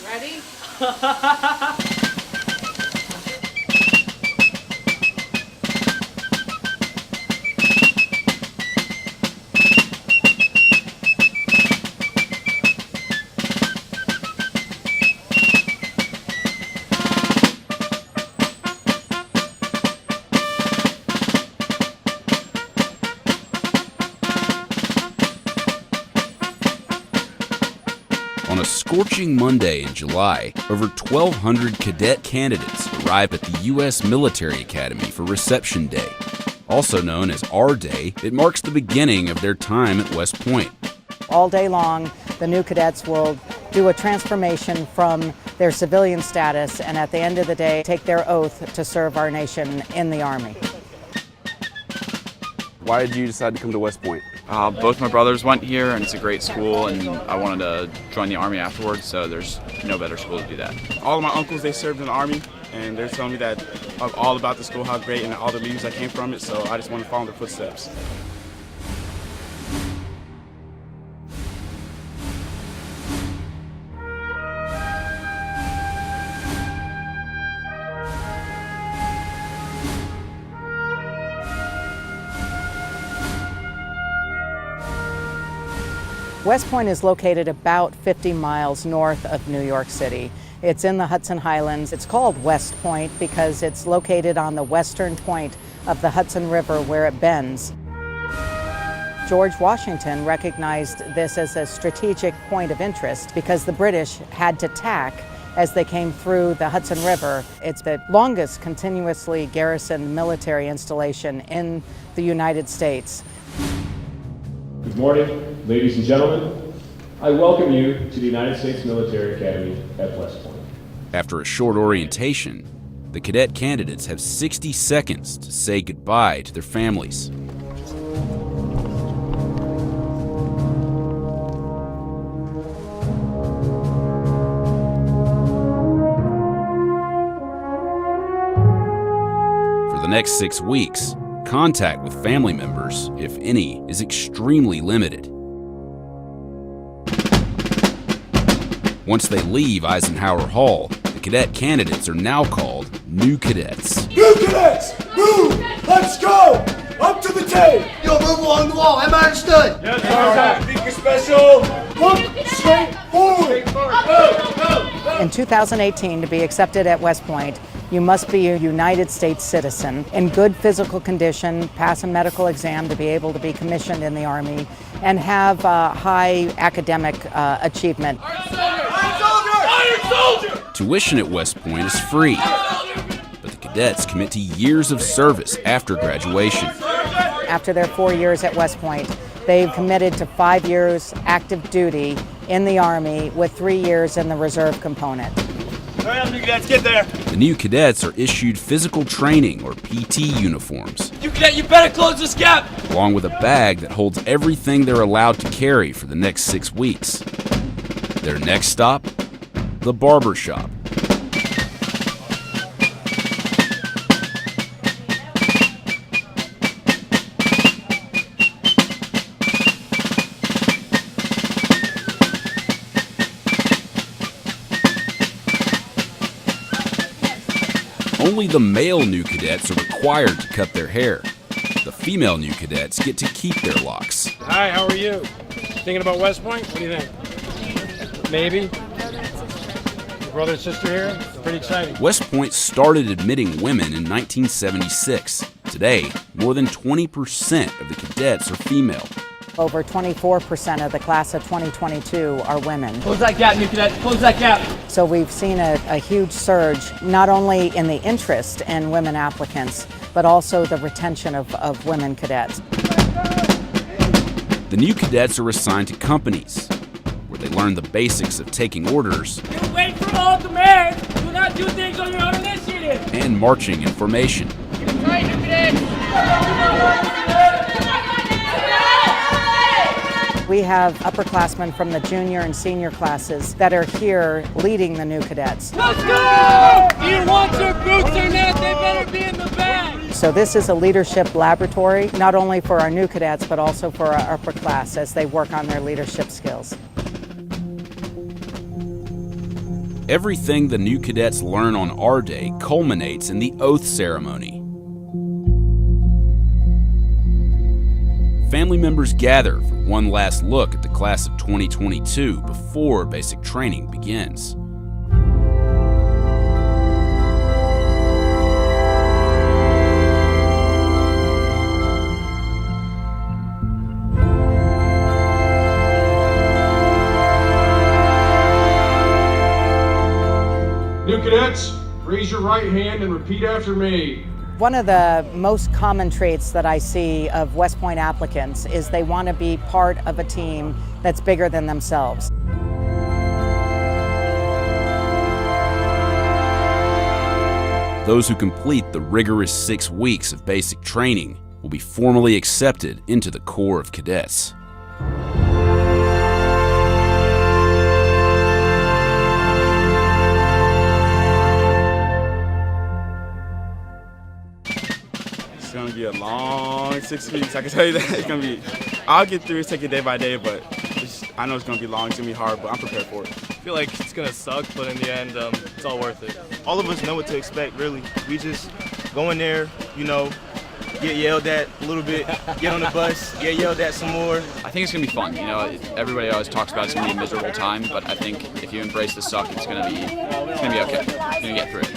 Ready? On a scorching Monday in July, over 1,200 cadet candidates arrive at the U.S. Military Academy for Reception Day. Also known as R Day, it marks the beginning of their time at West Point. All day long, the new cadets will do a transformation from their civilian status and at the end of the day take their oath to serve our nation in the Army. Why did you decide to come to West Point? Both my brothers went here, and it's a great school, and I wanted to join the Army afterwards, so there's no better school to do that. All of my uncles, they served in the Army, and they're telling me that all about the school, how great, and all the leaders that came from it, so I just want to follow their footsteps. West Point is located about 50 miles north of New York City. It's in the Hudson Highlands. It's called West Point because it's located on the western point of the Hudson River where it bends. George Washington recognized this as a strategic point of interest because the British had to tack as they came through the Hudson River. It's the longest continuously garrisoned military installation in the United States. Good morning, ladies and gentlemen. I welcome you to the United States Military Academy at West Point. After a short orientation, the cadet candidates have 60 seconds to say goodbye to their families. For the next 6 weeks, contact with family members, if any, is extremely limited. Once they leave Eisenhower Hall, the cadet candidates are now called New Cadets. New Cadets! Move! Let's go! Up to the tape! Yo, move along the wall. Am I understood? Yes, sir. Speaker special! Look straight forward! In 2018, to be accepted at West Point, you must be a United States citizen, in good physical condition, pass a medical exam to be able to be commissioned in the Army, and have high academic achievement. Iron Soldier! Tuition at West Point is free, but the cadets commit to years of service after graduation. After their 4 years at West Point, they've committed to 5 years active duty in the Army with 3 years in the reserve component. Hurry up, new cadets, get there! The new cadets are issued physical training, or PT uniforms, You cadet, you better close this gap! along with a bag that holds everything they're allowed to carry for the next 6 weeks. Their next stop? The barber shop. Only the male new cadets are required to cut their hair. The female new cadets get to keep their locks. Hi, how are you? Thinking about West Point? What do you think? Maybe? Your brother and sister here? Pretty exciting. West Point started admitting women in 1976. Today, more than 20% of the cadets are female. Over 24% of the class of 2022 are women. Close that gap, new cadets, close that gap! So we've seen a huge surge, not only in the interest in women applicants, but also the retention of women cadets. The new cadets are assigned to companies, where they learn the basics of taking orders You wait for all commands! Do not do things on your own initiative! and marching in formation. Right, new cadets! We have upperclassmen from the junior and senior classes that are here leading the new cadets. Let's go! You want your boots or not, they better be in the bag! So this is a leadership laboratory, not only for our new cadets, but also for our upper class as they work on their leadership skills. Everything the new cadets learn on our day culminates in the oath ceremony. Family members gather for one last look at the class of 2022 before basic training begins. New cadets, raise your right hand and repeat after me. One of the most common traits that I see of West Point applicants is they want to be part of a team that's bigger than themselves. Those who complete the rigorous 6 weeks of basic training will be formally accepted into the Corps of Cadets. It's gonna be a long 6 weeks. I can tell you that. It's gonna be. I'll get through it, take it day by day, but I know it's gonna be long. It's gonna be hard, but I'm prepared for it. I feel like it's gonna suck, but in the end, it's all worth it. All of us know what to expect, really. We just go in there, you know, get yelled at a little bit, get on the bus, get yelled at some more. I think it's going to be fun. You know, everybody always talks about it's going to be a miserable time, but I think if you embrace the suck, it's going to be okay. You're going to get through it.